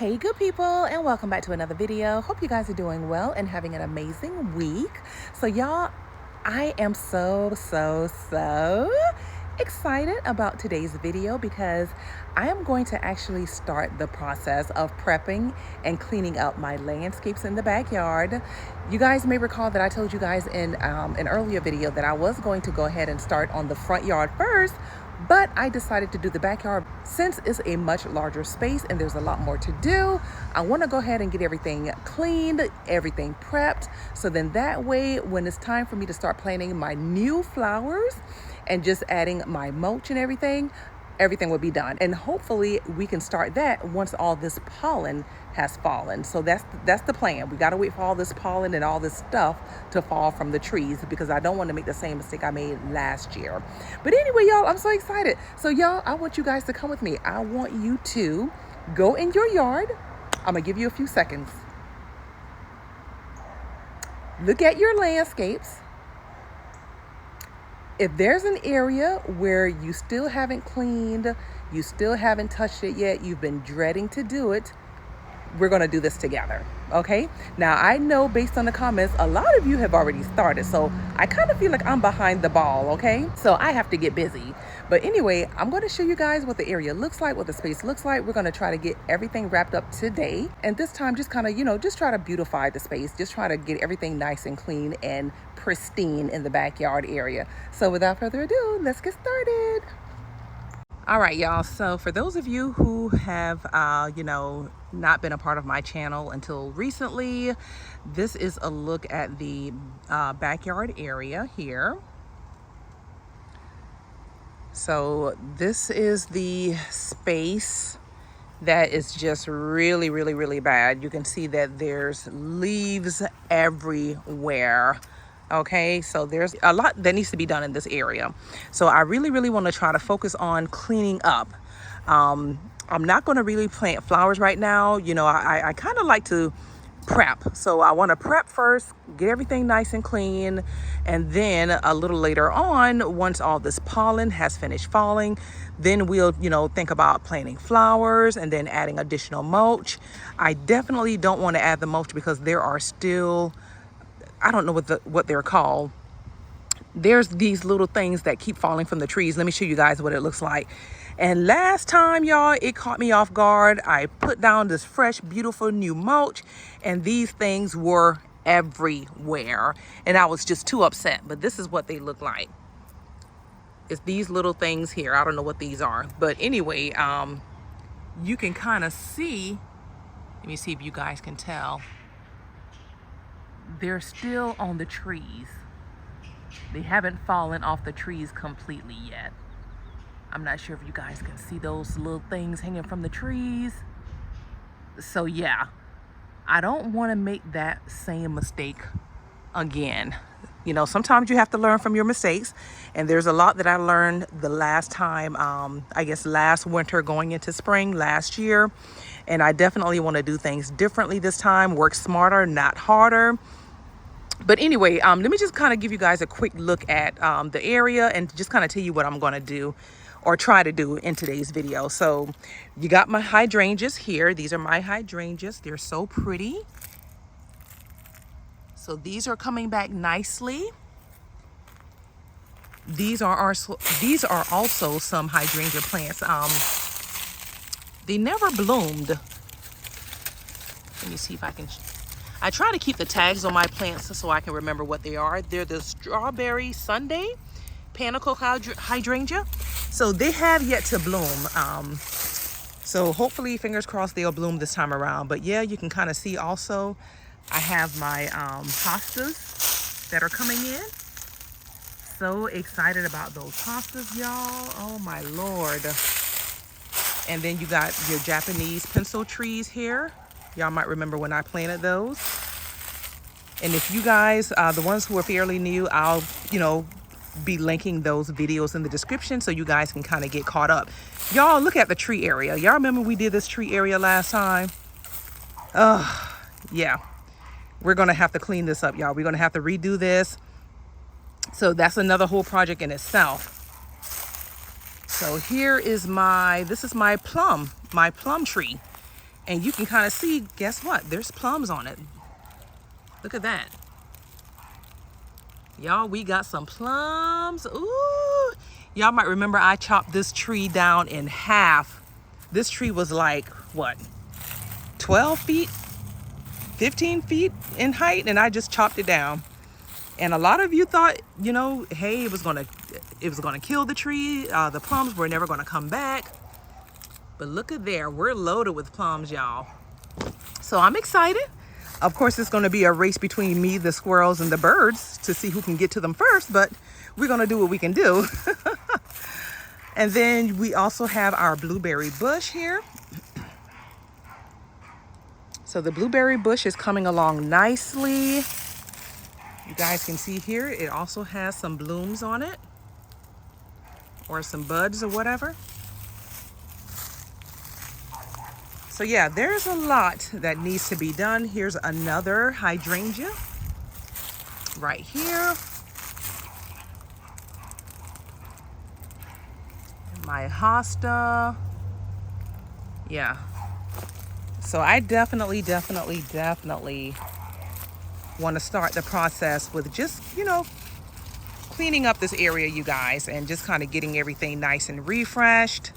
Hey good people, and welcome back to another video. Hope you guys are doing well and having an amazing week. So y'all, I am so excited about today's video because I am going to actually start the process of prepping and cleaning up my landscapes in the backyard. You guys may recall that I told you guys in an earlier video that I was going to go ahead and start on the front yard first, but I decided to do the backyard since it's a much larger space and there's a lot more to do. I want to go ahead and get everything cleaned, everything prepped, so then that way when it's time for me to start planting my new flowers and just adding my mulch and everything will be done. And hopefully we can start that once all this pollen has fallen. So that's the plan. We got to wait for all this pollen and all this stuff to fall from the trees because I don't want to make the same mistake I made last year. But anyway, y'all, I'm so excited. So y'all, I want you guys to come with me. I want you to go in your yard. I'm gonna give you a few seconds. Look at your landscapes. If there's an area where you still haven't cleaned, you still haven't touched it yet, you've been dreading to do it, we're gonna do this together, okay? Now, I know based on the comments, a lot of you have already started, so I kind of feel like I'm behind the ball, okay? So I have to get busy. But anyway, I'm gonna show you guys what the area looks like, what the space looks like. We're gonna try to get everything wrapped up today. And this time, just kind of, just try to beautify the space. Just try to get everything nice and clean and pristine in the backyard area. So without further ado, let's get started. All right, y'all. So for those of you who have, not been a part of my channel until recently, this is a look at the backyard area here. So this is the space that is just really bad. You can see that there's leaves everywhere. Okay, so there's a lot that needs to be done in this area. So I really want to try to focus on cleaning up. I'm not going to really plant flowers right now. I kind of like to prep. So I want to prep first, get everything nice and clean. And then a little later on, once all this pollen has finished falling, then we'll, think about planting flowers and then adding additional mulch. I definitely don't want to add the mulch because there are still, I don't know what they're called. There's these little things that keep falling from the trees. Let me show you guys what it looks like. And last time, y'all, it caught me off guard. I put down this fresh, beautiful new mulch, and these things were everywhere. And I was just too upset. But this is what they look like. It's these little things here. I don't know what these are. But anyway, you can kind of see. Let me see if you guys can tell. They're still on the trees. They haven't fallen off the trees completely yet. I'm not sure if you guys can see those little things hanging from the trees. So yeah, I don't want to make that same mistake again. Sometimes you have to learn from your mistakes. And there's a lot that I learned the last time, I guess last winter going into spring last year. And I definitely want to do things differently this time, work smarter, not harder. But anyway, let me just kind of give you guys a quick look at the area and just kind of tell you what I'm going to do or try to do in today's video. So you got my hydrangeas here. These are my hydrangeas. They're so pretty. So these are coming back nicely. These are also some hydrangea plants. They never bloomed. Let me see if I can. I try to keep the tags on my plants so I can remember what they are. They're the strawberry Sunday panicle hydrangea. So they have yet to bloom. So hopefully, fingers crossed, they'll bloom this time around. But yeah, you can kind of see also, I have my hostas that are coming in. So excited about those hostas, y'all. Oh my Lord. And then you got your Japanese pencil trees here. Y'all might remember when I planted those. And if you guys, the ones who are fairly new, I'll, be linking those videos in the description so you guys can kind of get caught up. Y'all, look at the tree area. Y'all remember we did this tree area last time? Yeah. We're going to have to clean this up, y'all. We're going to have to redo this. So that's another whole project in itself. So here is this is my plum tree. And you can kind of see, guess what? There's plums on it. Look at that. Y'all, we got some plums. Ooh. Y'all might remember I chopped this tree down in half. This tree was like, what, 12 feet, 15 feet in height, and I just chopped it down. And a lot of you thought, you know, hey, it was gonna kill the tree. The plums were never gonna come back. But look at there, we're loaded with plums, y'all. So I'm excited. Of course, it's gonna be a race between me, the squirrels, and the birds to see who can get to them first, but we're gonna do what we can do. And then we also have our blueberry bush here. So the blueberry bush is coming along nicely. You guys can see here, it also has some blooms on it, or some buds or whatever. So yeah, there's a lot that needs to be done. Here's another hydrangea right here. My hosta. Yeah. So I definitely want to start the process with just, you know, cleaning up this area, you guys, and just kind of getting everything nice and refreshed.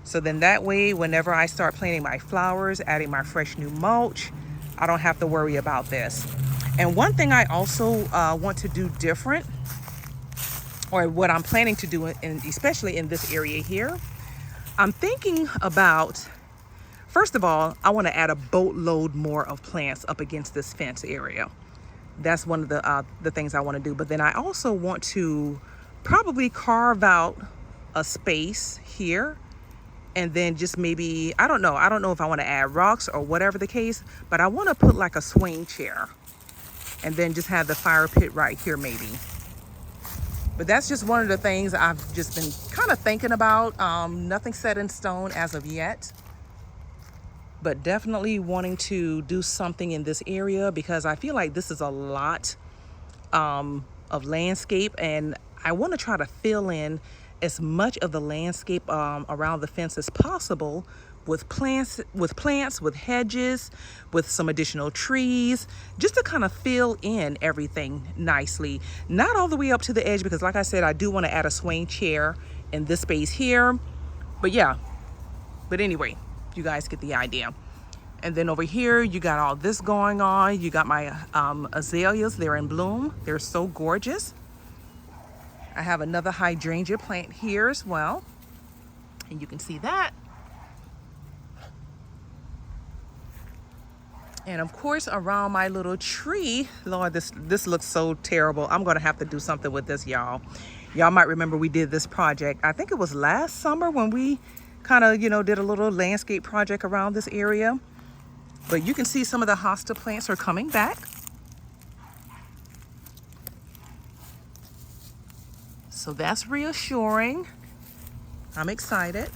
So then that way, whenever I start planting my flowers, adding my fresh new mulch, I don't have to worry about this. And one thing I also want to do different, or what I'm planning to do, especially in this area here, I'm thinking about, first of all, I want to add a boatload more of plants up against this fence area. That's one of the things I want to do. But then I also want to probably carve out a space here, and then just maybe, I don't know if I want to add rocks or whatever the case, but I want to put like a swing chair and then just have the fire pit right here maybe. But that's just one of the things I've just been kind of thinking about. Nothing set in stone as of yet, but definitely wanting to do something in this area because I feel like this is a lot of landscape, and I want to try to fill in as much of the landscape around the fence as possible with plants, with hedges, with some additional trees, just to kind of fill in everything nicely. Not all the way up to the edge, because like I said, I do want to add a swing chair in this space here. But yeah, but anyway, you guys get the idea. And then over here, you got all this going on. You got my azaleas, they're in bloom. They're so gorgeous. I have another hydrangea plant here as well, and you can see that. And of course, around my little tree, Lord, this looks so terrible. I'm gonna have to do something with this, y'all. Y'all might remember we did this project, I think it was last summer, when we kind of, you know, did a little landscape project around this area. But you can see some of the hosta plants are coming back. So that's reassuring. I'm excited.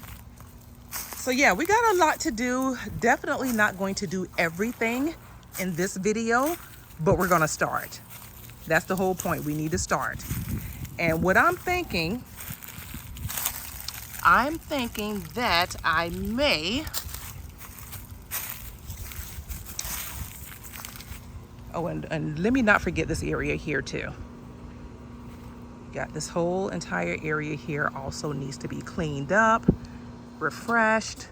So yeah, we got a lot to do. Definitely not going to do everything in this video, but we're gonna start. That's the whole point. We need to start. And what I'm thinking that I may, oh, and let me not forget this area here too. Got this whole entire area here also needs to be cleaned up, refreshed.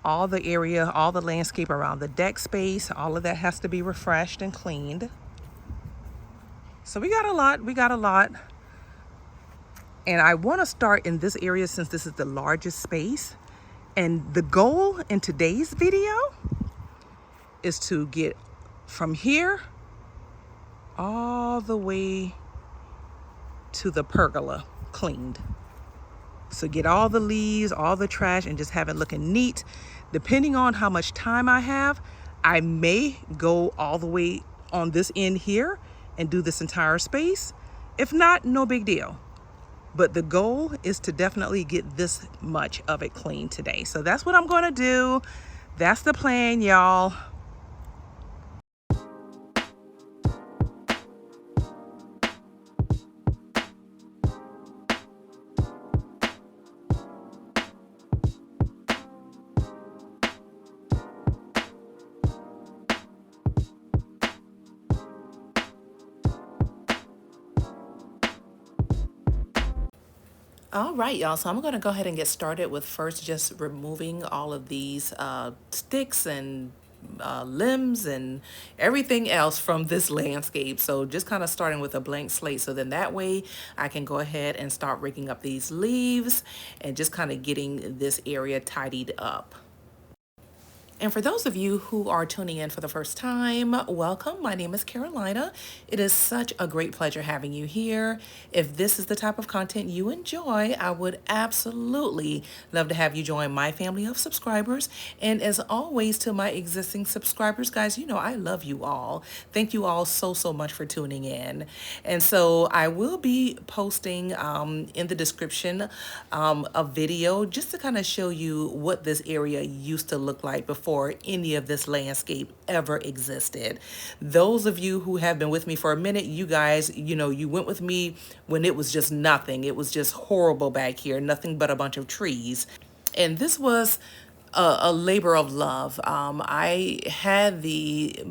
All the area, all the landscape around the deck space, all of that has to be refreshed and cleaned. So we got a lot. And I want to start in this area since this is the largest space. And the goal in today's video is to get from here all the way to the pergola cleaned. So get all the leaves, all the trash, and just have it looking neat. Depending on how much time I have, I may go all the way on this end here and do this entire space. If not, no big deal. But the goal is to definitely get this much of it clean today. So that's what I'm gonna do. That's the plan, y'all. All right, y'all. So I'm going to go ahead and get started with first just removing all of these sticks and limbs and everything else from this landscape. So just kind of starting with a blank slate. So then that way I can go ahead and start raking up these leaves and just kind of getting this area tidied up. And for those of you who are tuning in for the first time, welcome. My name is Carolina. It is such a great pleasure having you here. If this is the type of content you enjoy, I would absolutely love to have you join my family of subscribers. And as always, to my existing subscribers, guys, you know I love you all. Thank you all so much for tuning in. And so I will be posting in the description a video just to kind of show you what this area used to look like before any of this landscape ever existed. Those of you who have been with me for a minute, you guys, you know, you went with me when it was just nothing. It was just horrible back here, nothing but a bunch of trees. And this was a labor of love. I had the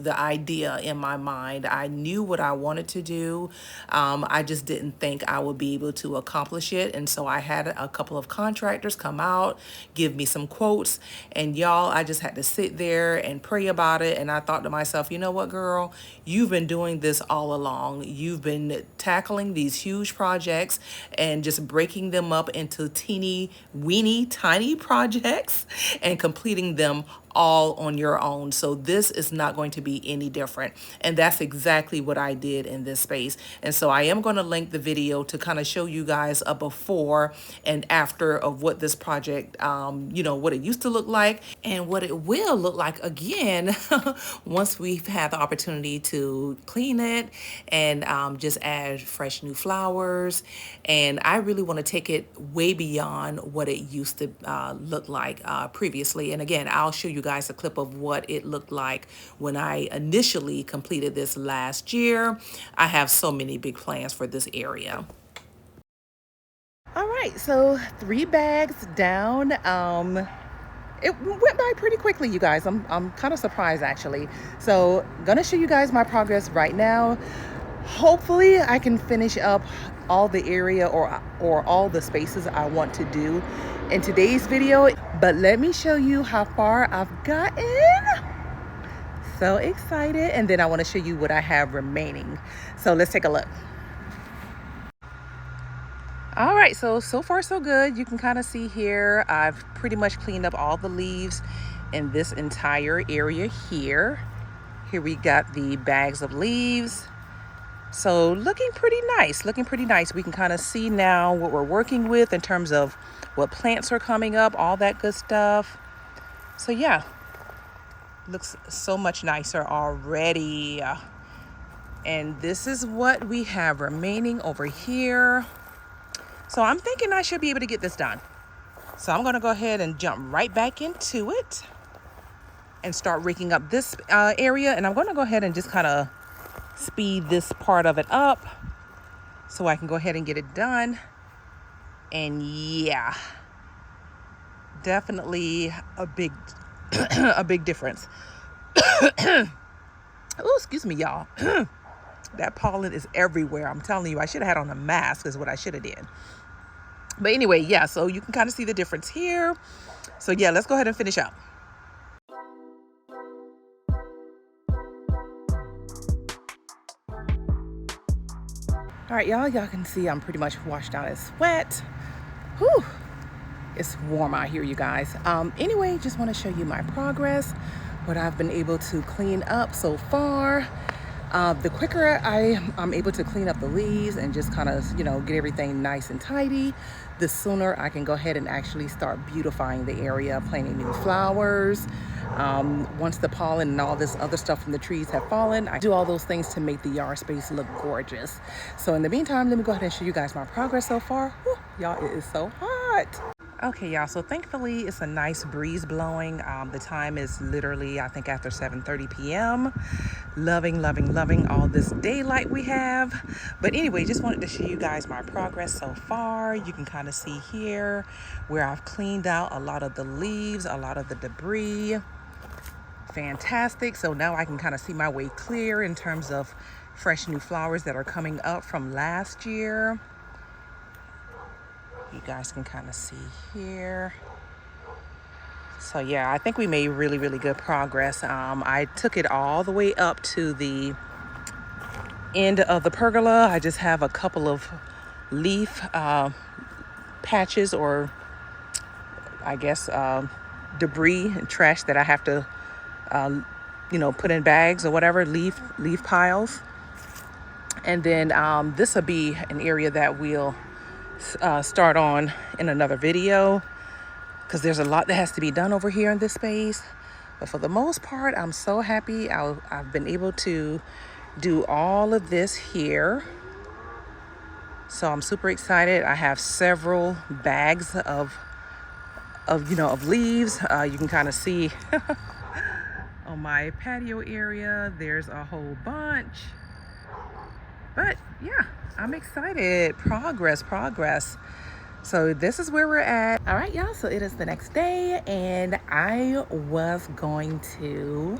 idea in my mind. I knew what I wanted to do. I just didn't think I would be able to accomplish it. And so I had a couple of contractors come out, give me some quotes, and y'all, I just had to sit there and pray about it. And I thought to myself, you know what, girl, you've been doing this all along. You've been tackling these huge projects and just breaking them up into teeny weeny tiny projects and completing them all on your own. So this is not going to be any different. And that's exactly what I did in this space. And so I am going to link the video to kind of show you guys a before and after of what this project, what it used to look like and what it will look like again once we've had the opportunity to clean it and just add fresh new flowers. And I really want to take it way beyond what it used to look like previously. And again, I'll show you guys a clip of what it looked like when I initially completed this last year. I have so many big plans for this area. All right, so 3 bags down. It went by pretty quickly, you guys. I'm kind of surprised actually. So gonna show you guys my progress right now. Hopefully I can finish up all the area or all the spaces I want to do in today's video, but let me show you how far I've gotten. So excited. And then I want to show you what I have remaining. So let's take a look. All right, so far so good. You can kind of see here I've pretty much cleaned up all the leaves in this entire area here. Here we got the bags of leaves. So looking pretty nice, We can kind of see now what we're working with in terms of what plants are coming up, all that good stuff. So yeah, looks so much nicer already. And this is what we have remaining over here. So I'm thinking I should be able to get this done. So I'm going to go ahead and jump right back into it and start raking up this area. And I'm going to go ahead and just kind of speed this part of it up so I can go ahead and get it done. And yeah, definitely a big a big difference. Oh, excuse me, y'all. That pollen is everywhere. I'm telling you, I should have had on a mask is what I should have did. But anyway, yeah, so you can kind of see the difference here. So yeah, let's go ahead and finish up. All right, y'all can see I'm pretty much washed out as sweat. Whew, it's warm out here, you guys. Anyway, just want to show you my progress, what I've been able to clean up so far. The quicker I'm able to clean up the leaves and just kind of, get everything nice and tidy, the sooner I can go ahead and actually start beautifying the area, planting new flowers. Once the pollen and all this other stuff from the trees have fallen, I do all those things to make the yard space look gorgeous. So in the meantime, let me go ahead and show you guys my progress so far. Whew, y'all, it is so hot. Okay, y'all, so thankfully it's a nice breeze blowing. The time is literally, I think, after 7:30 p.m. Loving all this daylight we have. But anyway, just wanted to show you guys my progress so far. You can kind of see here where I've cleaned out a lot of the leaves, a lot of the debris. Fantastic. So now I can kind of see my way clear in terms of fresh new flowers that are coming up from last year. You guys can kind of see here. So yeah, I think we made really, really good progress. I took it all the way up to the end of the pergola. I just have a couple of leaf patches, or I guess debris and trash that I have to put in bags or whatever, leaf piles. And then this will be an area that we'll start on in another video, because there's a lot that has to be done over here in this space. But for the most part, I'm so happy I've been able to do all of this here. So I'm super excited. I have several bags of leaves. You can kind of see on my patio area, there's a whole bunch. But yeah, I'm excited. Progress. So this is where we're at. All right, y'all, so it is the next day, and I was going to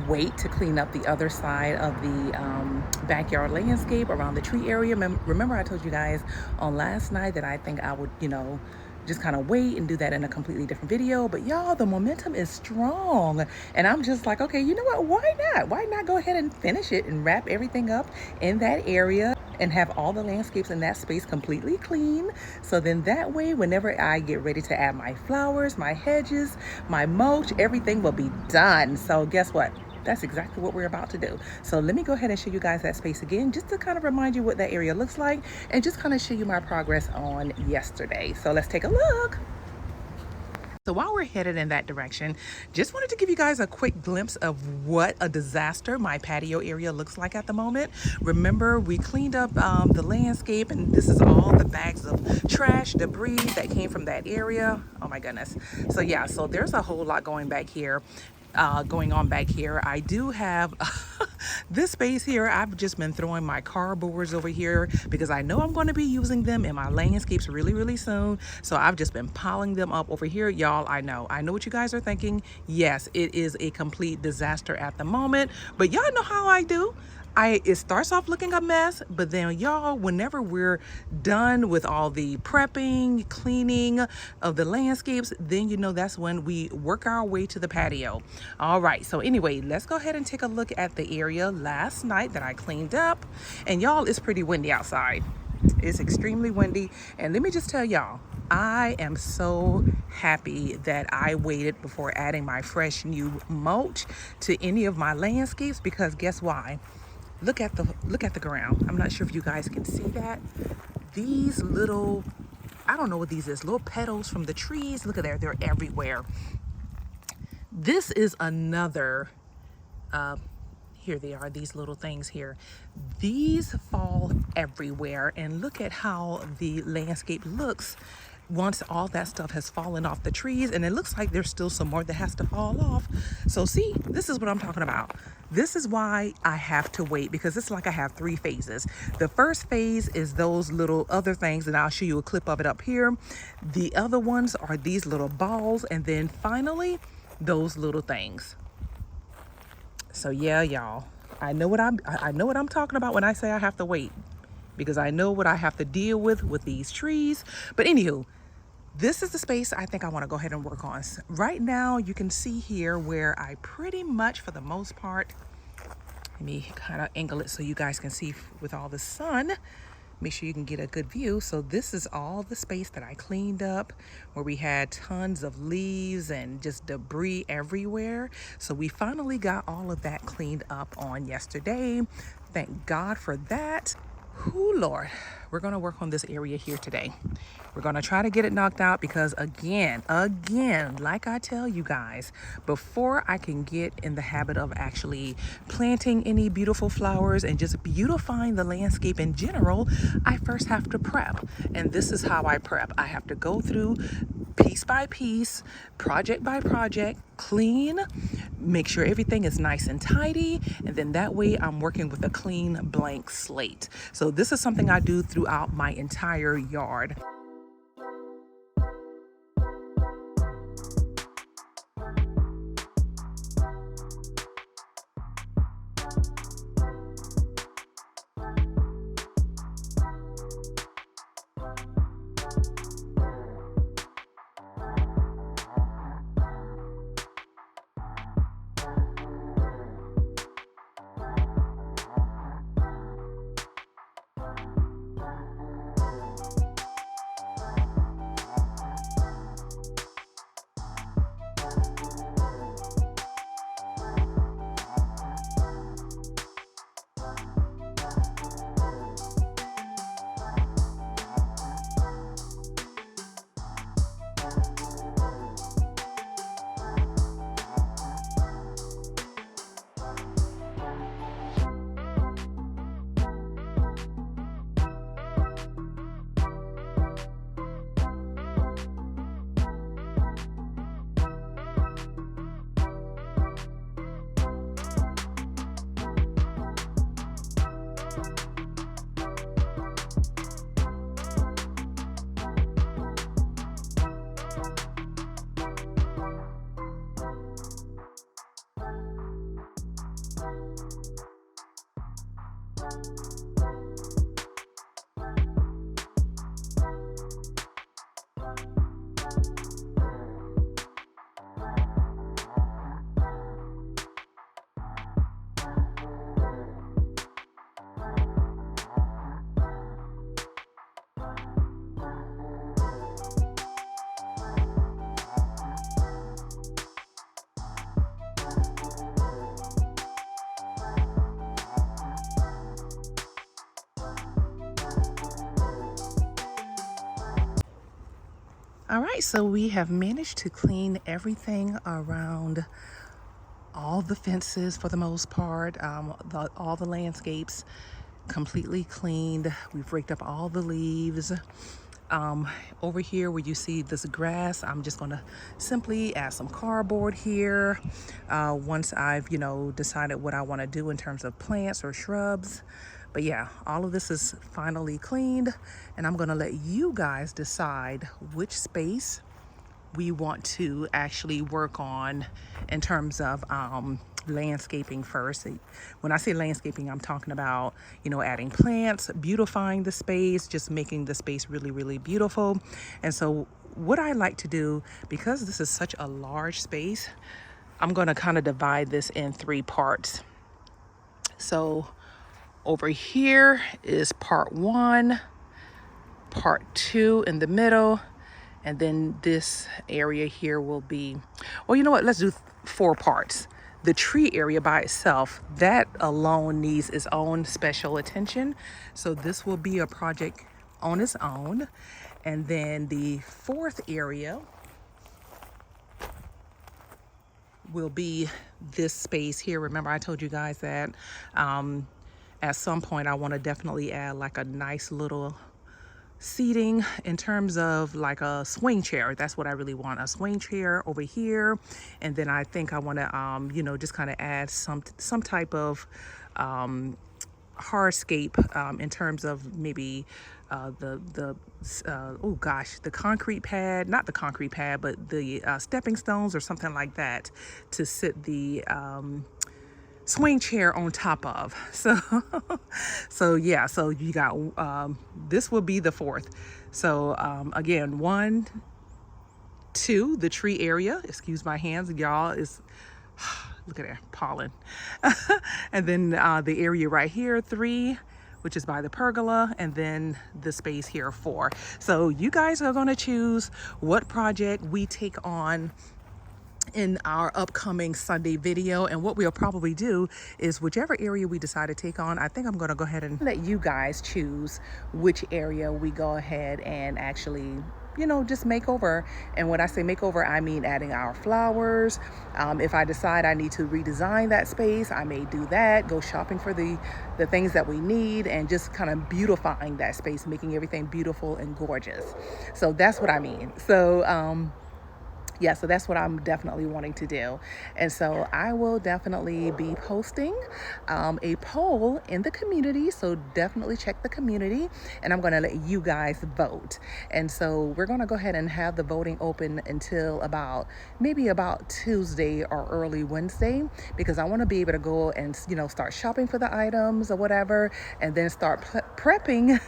wait to clean up the other side of the backyard landscape around the tree area. Remember I told you guys on last night that I think I would, just kind of wait and do that in a completely different video. But y'all, the momentum is strong, and I'm just like, okay, you know what, why not go ahead and finish it and wrap everything up in that area and have all the landscapes in that space completely clean. So then that way, whenever I get ready to add my flowers, my hedges, my mulch, everything will be done. So guess what? That's exactly what we're about to do. So let me go ahead and show you guys that space again, just to kind of remind you what that area looks like, and just kind of show you my progress on yesterday. So let's take a look. So while we're headed in that direction, just wanted to give you guys a quick glimpse of what a disaster my patio area looks like at the moment. Remember, we cleaned up the landscape, and this is all the bags of trash, debris that came from that area. Oh my goodness. So yeah, so there's a whole lot going on back here. I do have this space here. I've just been throwing my cardboards over here because I know I'm going to be using them in my landscapes really soon. So I've just been piling them up over here. Y'all, I know what you guys are thinking. Yes, it is a complete disaster at the moment, but y'all know how I do. It starts off looking a mess, but then y'all, whenever we're done with all the prepping, cleaning of the landscapes, then that's when we work our way to the patio. All right, so anyway, let's go ahead and take a look at the area last night that I cleaned up. And y'all, it's pretty windy outside. It's extremely windy. And let me just tell y'all, I am so happy that I waited before adding my fresh new mulch to any of my landscapes, because guess why? Look at the ground. I'm not sure if you guys can see that. These little, I don't know what these is, little petals from the trees. Look at there, they're everywhere. This is another, here they are, these little things here. These fall everywhere, and look at how the landscape looks once all that stuff has fallen off the trees, and it looks like there's still some more that has to fall off. So see, this is what I'm talking about. This is why I have to wait, because it's like I have 3 phases. The first phase is those little other things, and I'll show you a clip of it up here. The other ones are these little balls, and then finally those little things. So yeah, y'all, I know what I'm talking about when I say I have to wait, because I know what I have to deal with these trees. But anywho, this is the space I think I want to go ahead and work on. Right now, you can see here where I pretty much, for the most part, let me kind of angle it so you guys can see with all the sun. Make sure you can get a good view. So this is all the space that I cleaned up, where we had tons of leaves and just debris everywhere. So we finally got all of that cleaned up on yesterday. Thank God for that. Whoo, Lord, we're going to work on this area here today. We're going to try to get it knocked out, because again, like I tell you guys, before I can get in the habit of actually planting any beautiful flowers and just beautifying the landscape in general, I first have to prep. And this is how I prep. I have to go through piece by piece, project by project, clean, make sure everything is nice and tidy, and then that way I'm working with a clean blank slate. So this is something I do throughout my entire yard. All right, so we have managed to clean everything around all the fences for the most part, all the landscapes completely cleaned. We've raked up all the leaves. Over here where you see this grass, I'm just gonna simply add some cardboard here once I've, decided what I want to do in terms of plants or shrubs. But yeah, all of this is finally cleaned, and I'm gonna let you guys decide which space we want to actually work on in terms of landscaping first. When I say landscaping, I'm talking about, adding plants, beautifying the space, just making the space really, really beautiful. And so what I like to do, because this is such a large space, I'm going to kind of divide this in 3 parts. So over here is part 1, part 2 in the middle, and then this area here will be, well, you know what, let's do 4 parts. The tree area by itself, that alone needs its own special attention. So this will be a project on its own. And then the 4th area will be this space here. Remember, I told you guys that at some point I want to definitely add like a nice little seating in terms of like a swing chair. That's what I really want, a swing chair over here. And then I think I want to just kind of add some type of hardscape in terms of maybe the concrete pad, not the concrete pad, but the stepping stones or something like that to sit the swing chair on top of. So yeah, so you got this will be the 4th. So again, 1, 2, the tree area, excuse my hands, y'all, is look at that pollen. And then the area right here, 3, which is by the pergola, and then the space here, 4. So you guys are going to choose what project we take on in our upcoming Sunday video. And what we'll probably do is whichever area we decide to take on, I think I'm going to go ahead and let you guys choose which area we go ahead and actually just make over. And when I say makeover, I mean adding our flowers. If I decide I need to redesign that space, I may do that, go shopping for the things that we need, and just kind of beautifying that space, making everything beautiful and gorgeous. So that's what I mean. So yeah, so that's what I'm definitely wanting to do. And so I will definitely be posting a poll in the community. So definitely check the community, and I'm going to let you guys vote. And so we're going to go ahead and have the voting open until maybe about Tuesday or early Wednesday, because I want to be able to go and, start shopping for the items or whatever, and then start prepping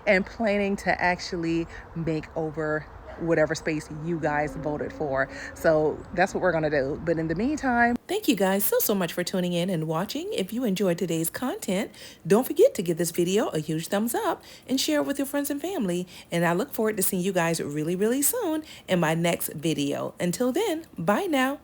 and planning to actually make over whatever space you guys voted for. So that's what we're going to do. But in the meantime, thank you guys so much for tuning in and watching. If you enjoyed today's content, don't forget to give this video a huge thumbs up and share it with your friends and family. And I look forward to seeing you guys really, really soon in my next video. Until then, bye now.